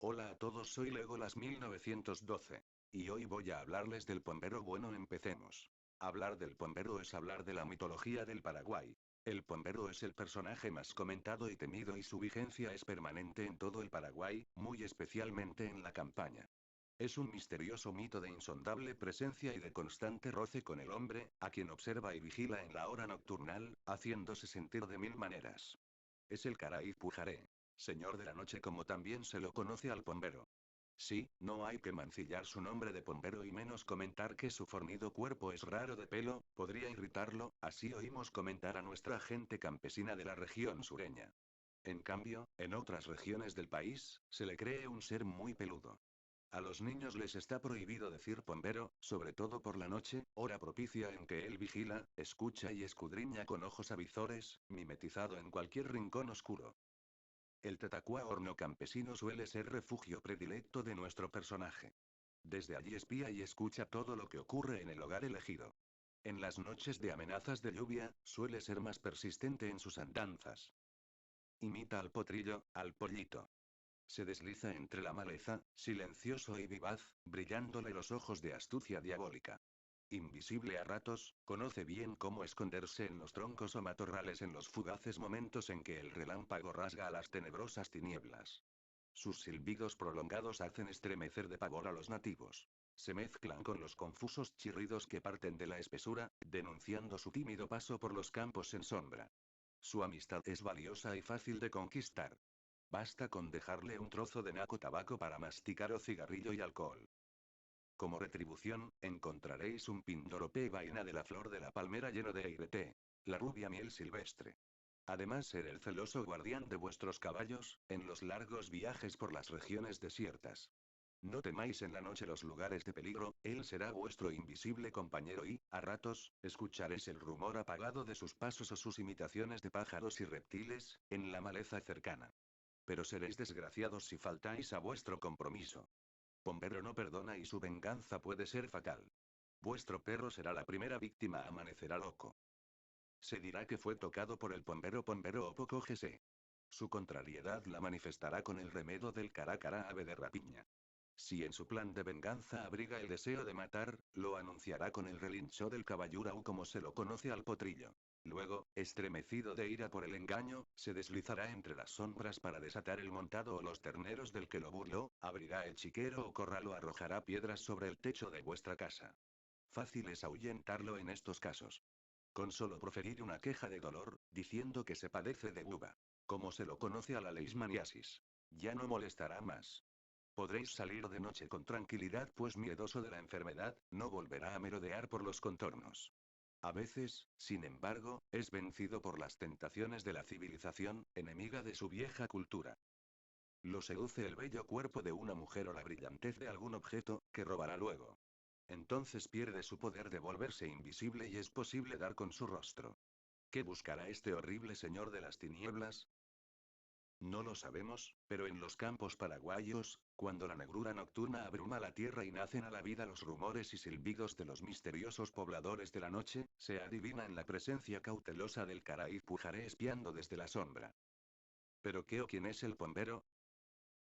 Hola a todos, soy Legolas 1912. Y hoy voy a hablarles del Pombero. Bueno, empecemos. Hablar del Pombero es hablar de la mitología del Paraguay. El Pombero es el personaje más comentado y temido y su vigencia es permanente en todo el Paraguay, muy especialmente en la campaña. Es un misterioso mito de insondable presencia y de constante roce con el hombre, a quien observa y vigila en la hora nocturnal, haciéndose sentir de mil maneras. Es el Caraí Pujaré. Señor de la noche, como también se lo conoce al Pombero. Sí, no hay que mancillar su nombre de Pombero y menos comentar que su fornido cuerpo es raro de pelo, podría irritarlo, así oímos comentar a nuestra gente campesina de la región sureña. En cambio, en otras regiones del país, se le cree un ser muy peludo. A los niños les está prohibido decir Pombero, sobre todo por la noche, hora propicia en que él vigila, escucha y escudriña con ojos avizores, mimetizado en cualquier rincón oscuro. El Tatacuá horno campesino suele ser refugio predilecto de nuestro personaje. Desde allí espía y escucha todo lo que ocurre en el hogar elegido. En las noches de amenazas de lluvia, suele ser más persistente en sus andanzas. Imita al potrillo, al pollito. Se desliza entre la maleza, silencioso y vivaz, brillándole los ojos de astucia diabólica. Invisible a ratos, conoce bien cómo esconderse en los troncos o matorrales en los fugaces momentos en que el relámpago rasga a las tenebrosas tinieblas. Sus silbidos prolongados hacen estremecer de pavor a los nativos. Se mezclan con los confusos chirridos que parten de la espesura, denunciando su tímido paso por los campos en sombra. Su amistad es valiosa y fácil de conquistar. Basta con dejarle un trozo de naco tabaco para masticar o cigarrillo y alcohol. Como retribución, encontraréis un pindorope vaina de la flor de la palmera lleno de airete. La rubia miel silvestre. Además, ser el celoso guardián de vuestros caballos, en los largos viajes por las regiones desiertas. No temáis en la noche los lugares de peligro, él será vuestro invisible compañero y, a ratos, escucharéis el rumor apagado de sus pasos o sus imitaciones de pájaros y reptiles, en la maleza cercana. Pero seréis desgraciados si faltáis a vuestro compromiso. Pombero no perdona y su venganza puede ser fatal. Vuestro perro será la primera víctima, amanecerá loco. Se dirá que fue tocado por el Pombero o poco GC. Su contrariedad la manifestará con el remedo del caracara ave de rapiña. Si en su plan de venganza abriga el deseo de matar, lo anunciará con el relincho del caballurau como se lo conoce al potrillo. Luego, estremecido de ira por el engaño, se deslizará entre las sombras para desatar el montado o los terneros del que lo burló, abrirá el chiquero o corral o arrojará piedras sobre el techo de vuestra casa. Fácil es ahuyentarlo en estos casos. Con solo proferir una queja de dolor, diciendo que se padece de buba. Como se lo conoce a la leishmaniasis. Ya no molestará más. Podréis salir de noche con tranquilidad, pues miedoso de la enfermedad, no volverá a merodear por los contornos. A veces, sin embargo, es vencido por las tentaciones de la civilización, enemiga de su vieja cultura. Lo seduce el bello cuerpo de una mujer o la brillantez de algún objeto, que robará luego. Entonces pierde su poder de volverse invisible y es posible dar con su rostro. ¿Qué buscará este horrible señor de las tinieblas? No lo sabemos, pero en los campos paraguayos, cuando la negrura nocturna abruma la tierra y nacen a la vida los rumores y silbidos de los misteriosos pobladores de la noche, se adivina en la presencia cautelosa del Caraí Pujaré espiando desde la sombra. ¿Pero qué o quién es el Pombero?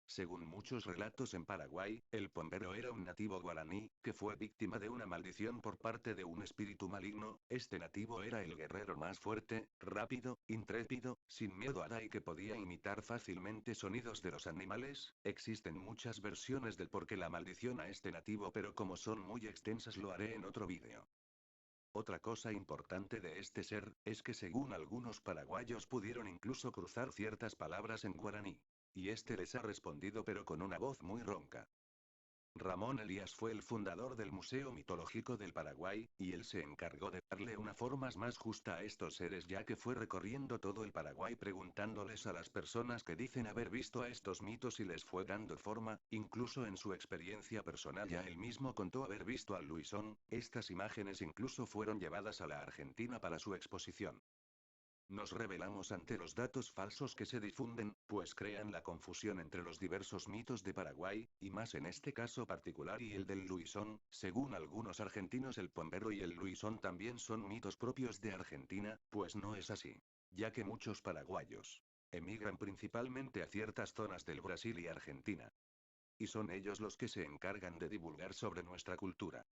Según muchos relatos en Paraguay, el Pombero era un nativo guaraní, que fue víctima de una maldición por parte de un espíritu maligno. Este nativo era el guerrero más fuerte, rápido, intrépido, sin miedo a nada y que podía imitar fácilmente sonidos de los animales. Existen muchas versiones del por qué la maldición a este nativo, pero como son muy extensas lo haré en otro vídeo. Otra cosa importante de este ser, es que según algunos paraguayos pudieron incluso cruzar ciertas palabras en guaraní. Y este les ha respondido pero con una voz muy ronca. Ramón Elías fue el fundador del Museo Mitológico del Paraguay, y él se encargó de darle una forma más justa a estos seres, ya que fue recorriendo todo el Paraguay preguntándoles a las personas que dicen haber visto a estos mitos y les fue dando forma. Incluso en su experiencia personal ya él mismo contó haber visto al Luisón. Estas imágenes incluso fueron llevadas a la Argentina para su exposición. Nos rebelamos ante los datos falsos que se difunden, pues crean la confusión entre los diversos mitos de Paraguay, y más en este caso particular y el del Luisón. Según algunos argentinos el Pombero y el Luisón también son mitos propios de Argentina, pues no es así. Ya que muchos paraguayos emigran principalmente a ciertas zonas del Brasil y Argentina. y son ellos los que se encargan de divulgar sobre nuestra cultura.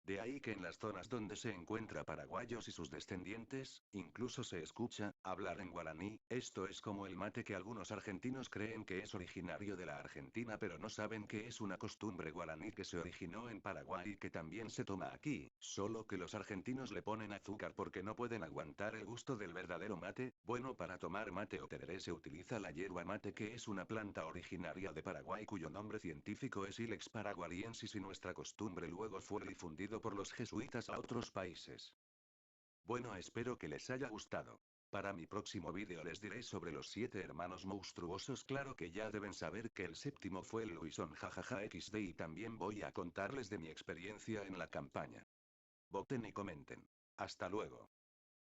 De ahí que en las zonas donde se encuentra paraguayos y sus descendientes, incluso se escucha hablar en guaraní. Esto es como el mate, que algunos argentinos creen que es originario de la Argentina, pero no saben que es una costumbre guaraní que se originó en Paraguay y que también se toma aquí, solo que los argentinos le ponen azúcar porque no pueden aguantar el gusto del verdadero mate. Bueno, para tomar mate o tereré se utiliza la yerba mate, que es una planta originaria de Paraguay cuyo nombre científico es Ilex paraguariensis, y nuestra costumbre luego fue difundido por los jesuitas a otros países. Bueno, espero que les haya gustado. Para mi próximo vídeo les diré sobre los 7 hermanos monstruosos. Claro que ya deben saber que el séptimo fue el Luisón, jajaja XD, y también voy a contarles de mi experiencia en la campaña. Voten y comenten. Hasta luego.